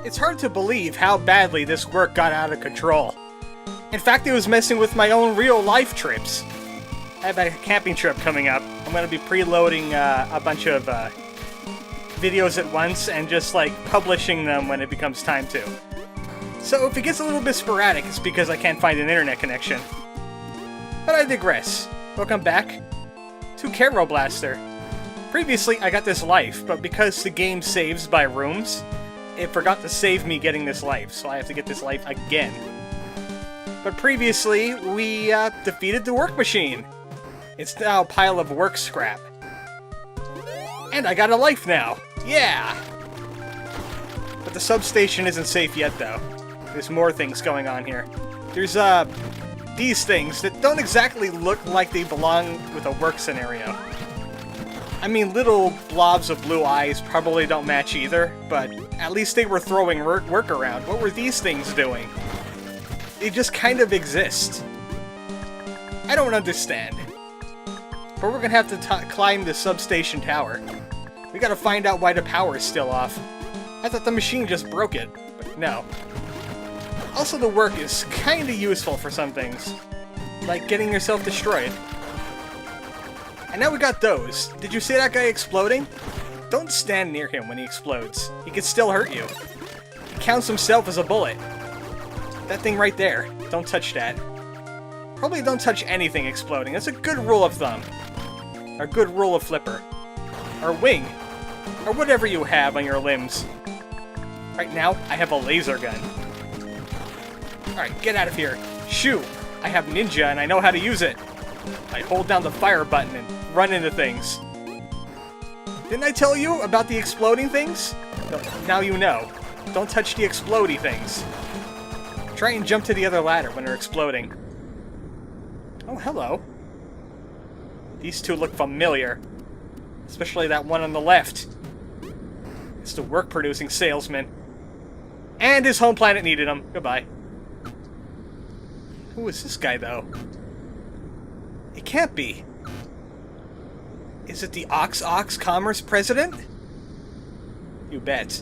It's hard to believe how badly this work got out of control. In fact, it was messing with my own real-life trips. I have a camping trip coming up. I'm going to be preloading a bunch of videos at once and just, like, publishing them when it becomes time to. So if it gets a little bit sporadic, it's because I can't find an internet connection. But I digress. Welcome back to Kero Blaster. Previously, I got this life, but because the game saves by rooms, it forgot to save me getting this life, so I have to get this life again. But previously, we defeated the work machine. It's now a pile of work scrap. And I got a life now! Yeah! But the substation isn't safe yet, though. There's more things going on here. There's, these things that don't exactly look like they belong with a work scenario. I mean, little blobs of blue eyes probably don't match either, but at least they were throwing work around. What were these things doing? They just kind of exist. I don't understand. But we're gonna have to climb the substation tower. We gotta find out why the power is still off. I thought the machine just broke it, but no. Also, the work is kinda useful for some things, like getting yourself destroyed. And now we got those. Did you see that guy exploding? Don't stand near him when he explodes. He can still hurt you. He counts himself as a bullet. That thing right there. Don't touch that. Probably don't touch anything exploding. That's a good rule of thumb. Or good rule of flipper. Or wing. Or whatever you have on your limbs. Right now, I have a laser gun. Alright, get out of here. Shoo! I have ninja and I know how to use it. I hold down the fire button and run into things. Didn't I tell you about the exploding things? No, now you know. Don't touch the explodey things. Try and jump to the other ladder when they're exploding. Oh, hello. These two look familiar. Especially that one on the left. It's the work-producing salesman. And his home planet needed him. Goodbye. Who is this guy, though? It can't be. Is it the Ox Commerce President? You bet.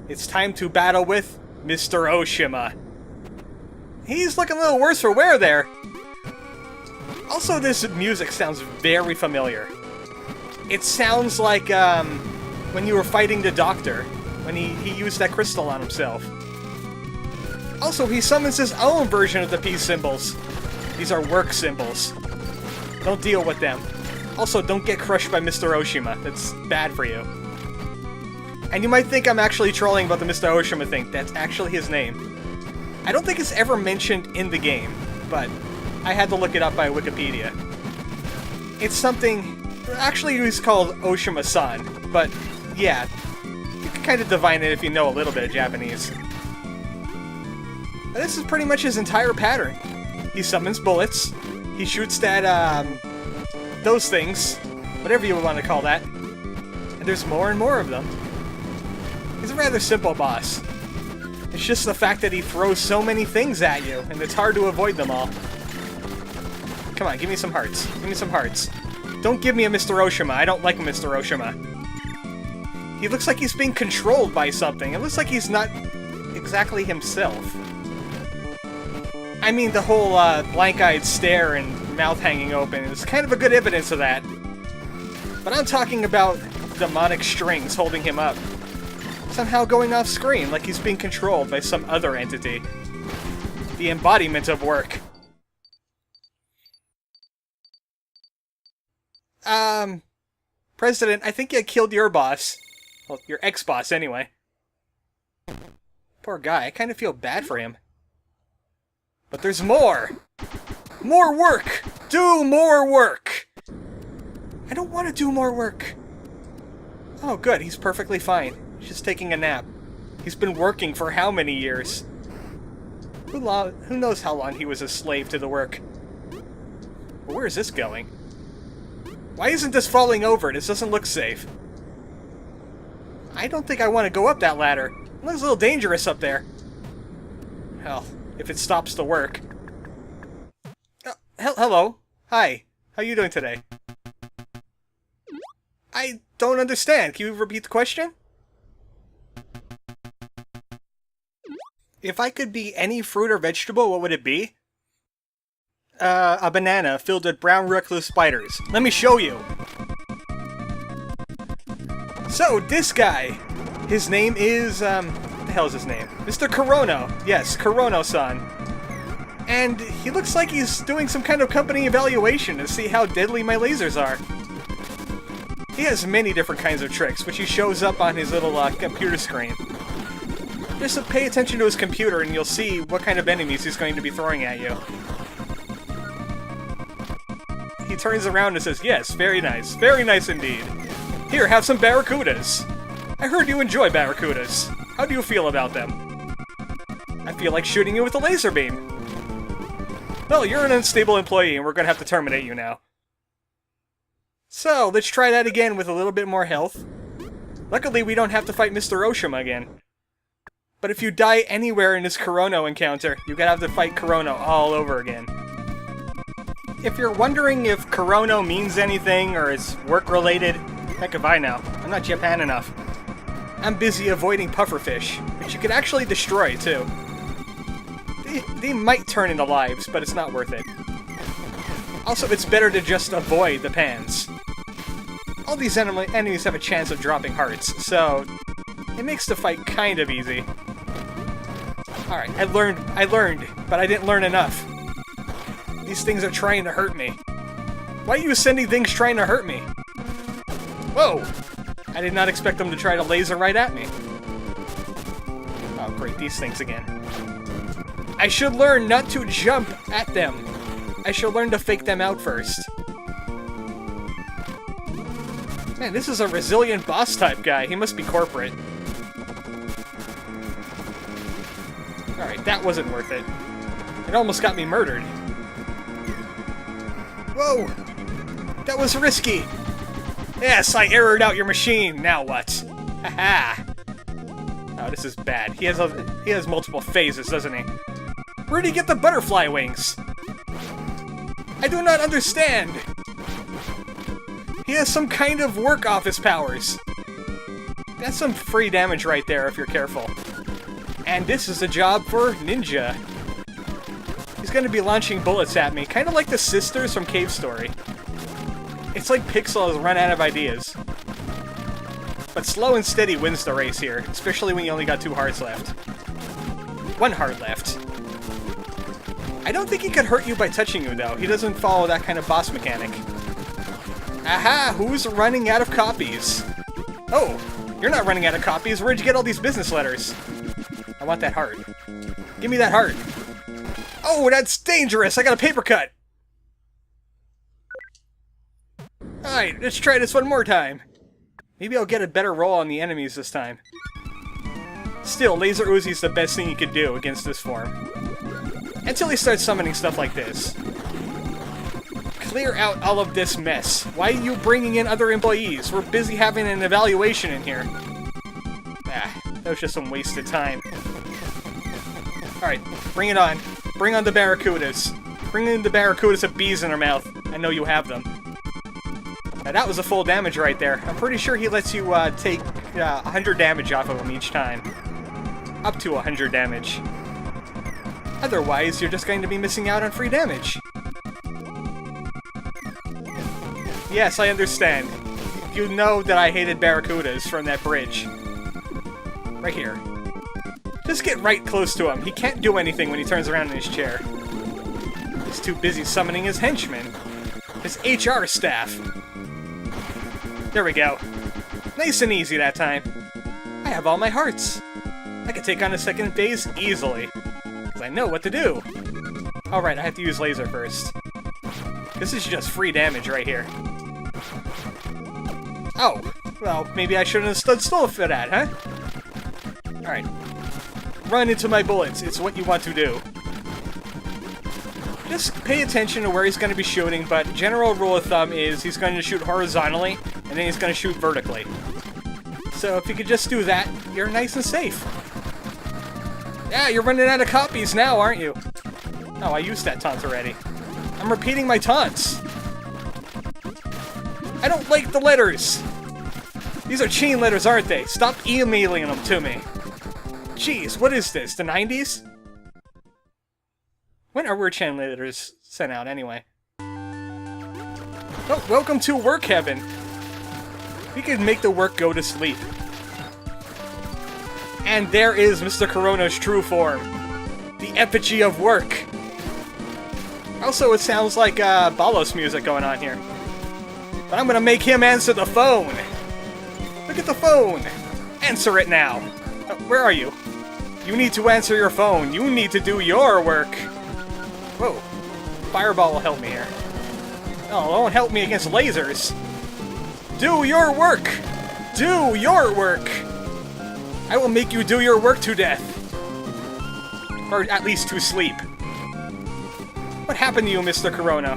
It's time to battle with Mr. Oshima. He's looking a little worse for wear there. Also, this music sounds very familiar. It sounds like when you were fighting the doctor, when he used that crystal on himself. Also, he summons his own version of the peace symbols. These are work symbols. Don't deal with them. Also, don't get crushed by Mr. Oshima. That's bad for you. And you might think I'm actually trolling about the Mr. Oshima thing. That's actually his name. I don't think it's ever mentioned in the game, but I had to look it up by Wikipedia. It's something... Actually, he's called Oshima-san, but yeah, you can kind of divine it if you know a little bit of Japanese. And this is pretty much his entire pattern. He summons bullets, he shoots that, those things, whatever you want to call that, and there's more and more of them. He's a rather simple boss. It's just the fact that he throws so many things at you, and it's hard to avoid them all. Come on, give me some hearts. Give me some hearts. Don't give me a Mr. Oshima. I don't like a Mr. Oshima. He looks like he's being controlled by something. It looks like he's not exactly himself. I mean, the whole blank-eyed stare and mouth hanging open is kind of a good evidence of that. But I'm talking about demonic strings holding him up. Somehow going off screen like he's being controlled by some other entity. The embodiment of work. President, I think you killed your boss. Well, your ex-boss, anyway. Poor guy, I kind of feel bad for him. But there's more! More work! Do more work! I don't want to do more work. Oh, good, he's perfectly fine. He's just taking a nap. He's been working for how many years? Who knows how long he was a slave to the work? But where is this going? Why isn't this falling over? This doesn't look safe. I don't think I want to go up that ladder. It looks a little dangerous up there. Hell, if it stops the work. Hello. Hi. How you doing today? I don't understand. Can you repeat the question? If I could be any fruit or vegetable, what would it be? A banana filled with brown recluse spiders. Let me show you! So, this guy, his name is, what the hell is his name? Mr. Korono. Yes, Korono-san. And he looks like he's doing some kind of company evaluation to see how deadly my lasers are. He has many different kinds of tricks, which he shows up on his little computer screen. Just pay attention to his computer and you'll see what kind of enemies he's going to be throwing at you. He turns around and says, yes, very nice indeed. Here, have some barracudas. I heard you enjoy barracudas. How do you feel about them? I feel like shooting you with a laser beam. Well, you're an unstable employee and we're gonna have to terminate you now. So, let's try that again with a little bit more health. Luckily, we don't have to fight Mr. Oshima again. But if you die anywhere in this Korono encounter, you're gonna have to fight Korono all over again. If you're wondering if Korono means anything or is work-related, heck if I know. I'm not Japan enough. I'm busy avoiding pufferfish, which you could actually destroy, too. They might turn into lives, but it's not worth it. Also, it's better to just avoid the pans. All these enemies have a chance of dropping hearts, so it makes the fight kind of easy. Alright, I learned, but I didn't learn enough. These things are trying to hurt me. Why are you sending things trying to hurt me? Whoa! I did not expect them to try to laser right at me. Oh great, these things again. I should learn not to jump at them. I should learn to fake them out first. Man, this is a resilient boss type guy. He must be corporate. Alright, that wasn't worth it. It almost got me murdered. Whoa! That was risky! Yes, I errored out your machine! Now what? Haha! Oh, this is bad. He has multiple phases, doesn't he? Where'd he get the butterfly wings? I do not understand! He has some kind of work office powers. That's some free damage right there if you're careful. And this is a job for Ninja. He's gonna be launching bullets at me, kind of like the sisters from Cave Story. It's like Pixel has run out of ideas. But slow and steady wins the race here, especially when you only got 2 hearts left. 1 heart left. I don't think he could hurt you by touching you, though. He doesn't follow that kind of boss mechanic. Aha! Who's running out of copies? Oh! You're not running out of copies. Where'd you get all these business letters? I want that heart. Give me that heart. Oh, that's dangerous! I got a paper cut! Alright, let's try this one more time. Maybe I'll get a better roll on the enemies this time. Still, Laser Uzi's the best thing you could do against this form. Until he starts summoning stuff like this. Clear out all of this mess. Why are you bringing in other employees? We're busy having an evaluation in here. Ah, that was just some wasted time. Alright, bring it on. Bring on the barracudas. Bring in the barracudas with bees in their mouth. I know you have them. Now that was a full damage right there. I'm pretty sure he lets you take 100 damage off of them each time. Up to 100 damage. Otherwise, you're just going to be missing out on free damage. Yes, I understand. You know that I hated barracudas from that bridge. Right here. Just get right close to him. He can't do anything when he turns around in his chair. He's too busy summoning his henchmen. His HR staff. There we go. Nice and easy that time. I have all my hearts. I can take on a second phase easily. Because I know what to do. Alright, I have to use laser first. This is just free damage right here. Oh, well, maybe I shouldn't have stood still for that, huh? Alright. Run into my bullets. It's what you want to do. Just pay attention to where he's going to be shooting, but general rule of thumb is he's going to shoot horizontally, and then he's going to shoot vertically. So if you could just do that, you're nice and safe. Yeah, you're running out of copies now, aren't you? Oh, I used that taunt already. I'm repeating my taunts. I don't like the letters. These are chain letters, aren't they? Stop emailing them to me. Jeez, what is this? The 90s? When are word translators sent out, anyway? Oh, welcome to work heaven. We can make the work go to sleep. And there is Mr. Corona's true form. The effigy of work. Also, it sounds like Balos music going on here. But I'm gonna make him answer the phone. Look at the phone. Answer it now. Where are you? You need to answer your phone. You need to do your work. Whoa. Fireball will help me here. Oh, it won't help me against lasers. Do your work. Do your work. I will make you do your work to death. Or at least to sleep. What happened to you, Mr. Corona?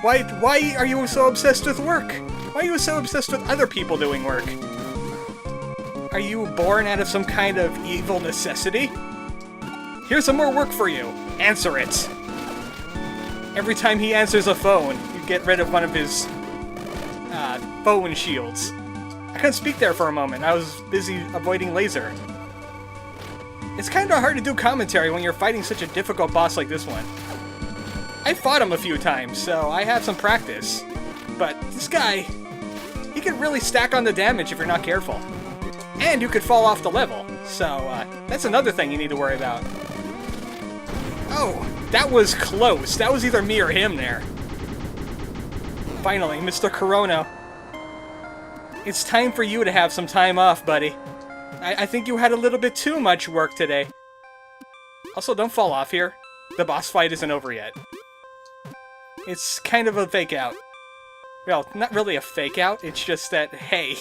Why are you so obsessed with work? Why are you so obsessed with other people doing work? Are you born out of some kind of evil necessity? Here's some more work for you. Answer it. Every time he answers a phone, you get rid of one of his phone shields. I couldn't speak there for a moment. I was busy avoiding laser. It's kind of hard to do commentary when you're fighting such a difficult boss like this one. I fought him a few times, so I have some practice. But this guy, he can really stack on the damage if you're not careful. And you could fall off the level, so that's another thing you need to worry about. Oh, that was close. That was either me or him there. Finally, Mr. Corona. It's time for you to have some time off, buddy. I think you had a little bit too much work today. Also, don't fall off here. The boss fight isn't over yet. It's kind of a fake out. Well, not really a fake out, it's just that, hey,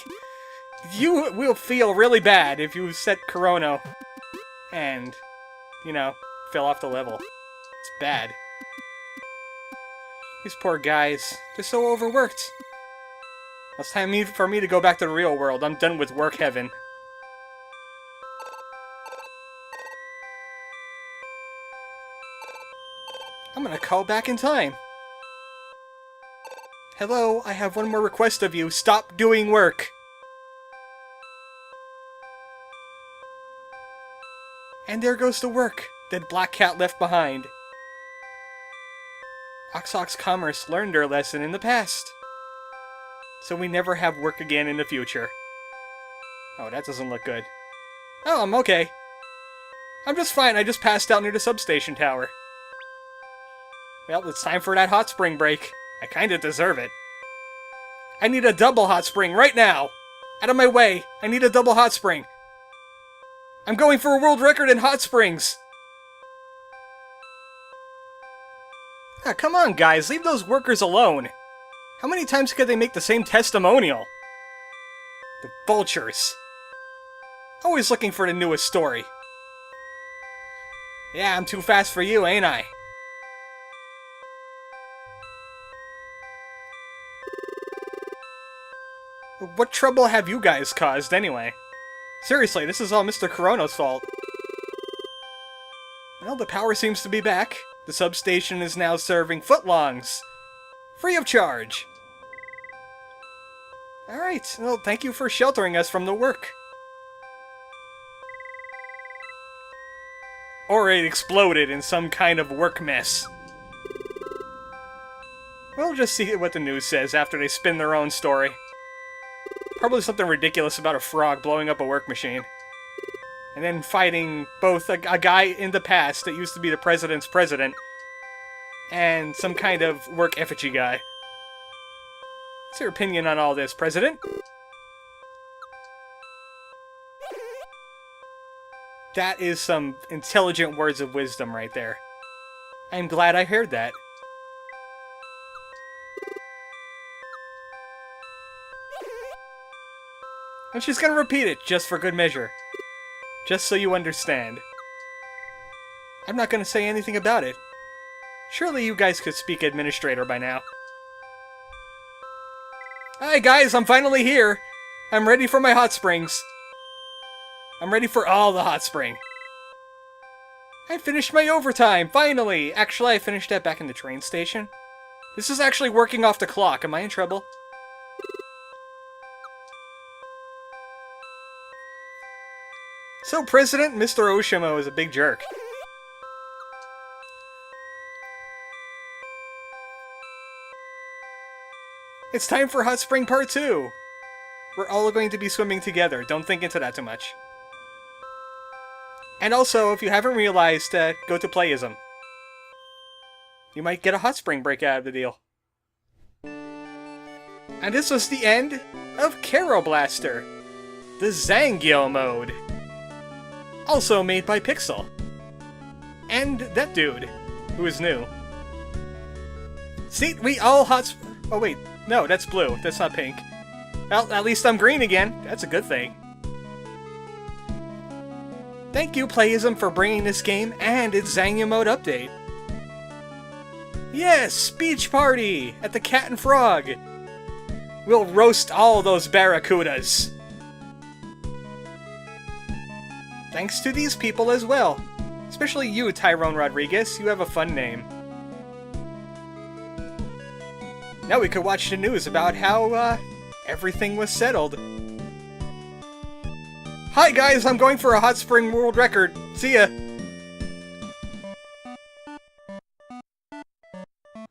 you will feel really bad if you set Corona and, you know, fell off the level. It's bad. These poor guys, they're so overworked. It's time for me to go back to the real world. I'm done with work heaven. I'm gonna call back in time. Hello, I have one more request of you. Stop doing work. And there goes the work that Black Cat left behind. Oxox Commerce learned their lesson in the past. So we never have work again in the future. Oh, that doesn't look good. Oh, I'm okay. I'm just fine. I just passed out near the substation tower. Well, it's time for that hot spring break. I kinda deserve it. I need a double hot spring right now! Out of my way! I need a double hot spring! I'm going for a world record in hot springs! Ah, come on, guys, leave those workers alone! How many times could they make the same testimonial? The vultures. Always looking for the newest story. Yeah, I'm too fast for you, ain't I? What trouble have you guys caused, anyway? Seriously, this is all Mr. Corona's fault. Well, the power seems to be back. The substation is now serving footlongs. Free of charge. Alright, well, thank you for sheltering us from the work. Or it exploded in some kind of work mess. We'll just see what the news says after they spin their own story. Probably something ridiculous about a frog blowing up a work machine. And then fighting both a guy in the past that used to be the president's president and some kind of work effigy guy. What's your opinion on all this, President? That is some intelligent words of wisdom right there. I'm glad I heard that. And she's gonna repeat it, just for good measure. Just so you understand. I'm not gonna say anything about it. Surely you guys could speak administrator by now. Hi guys, I'm finally here. I'm ready for my hot springs. I'm ready for all the hot spring. I finished my overtime, finally! Actually, I finished that back in the train station. This is actually working off the clock. Am I in trouble? So President Mr. Oshima is a big jerk. It's time for Hot Spring Part 2! We're all going to be swimming together. Don't think into that too much. And also, if you haven't realized, go to Playism. You might get a hot spring break out of the deal. And this was the end of Kero Blaster, the Zangyou mode. Also made by Pixel. And that dude, who is new. See, we all oh wait, no, that's blue, that's not pink. Well, at least I'm green again, that's a good thing. Thank you, Playism, for bringing this game and its Zangyou mode update. Yes, beach party at the Cat and Frog. We'll roast all those barracudas. Thanks to these people as well. Especially you, Tyrone Rodriguez. You have a fun name. Now we could watch the news about how, everything was settled. Hi guys, I'm going for a hot spring world record. See ya!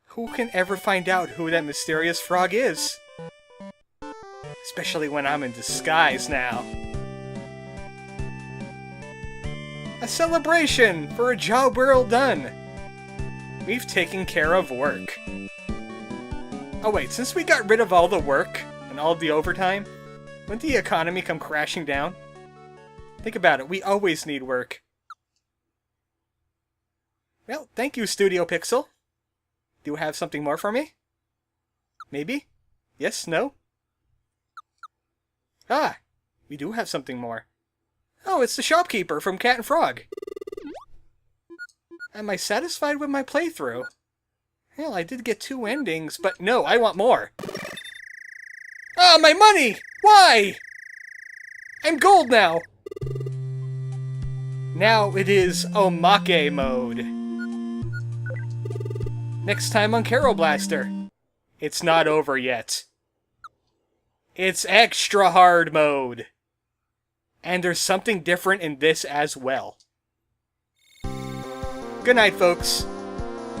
Who can ever find out who that mysterious frog is? Especially when I'm in disguise now. A celebration for a job well done! We've taken care of work. Oh wait, since we got rid of all the work and all of the overtime, wouldn't the economy come crashing down? Think about it, we always need work. Well, thank you, Studio Pixel. Do you have something more for me? Maybe? Yes? No? Ah! We do have something more. Oh, it's the shopkeeper from Cat and Frog. Am I satisfied with my playthrough? Hell, I did get 2 endings, but no, I want more. Ah, my money! Why? I'm gold now! Now it is Omake mode. Next time on Kero Blaster. It's not over yet. It's extra hard mode. And there's something different in this as well. Good night, folks.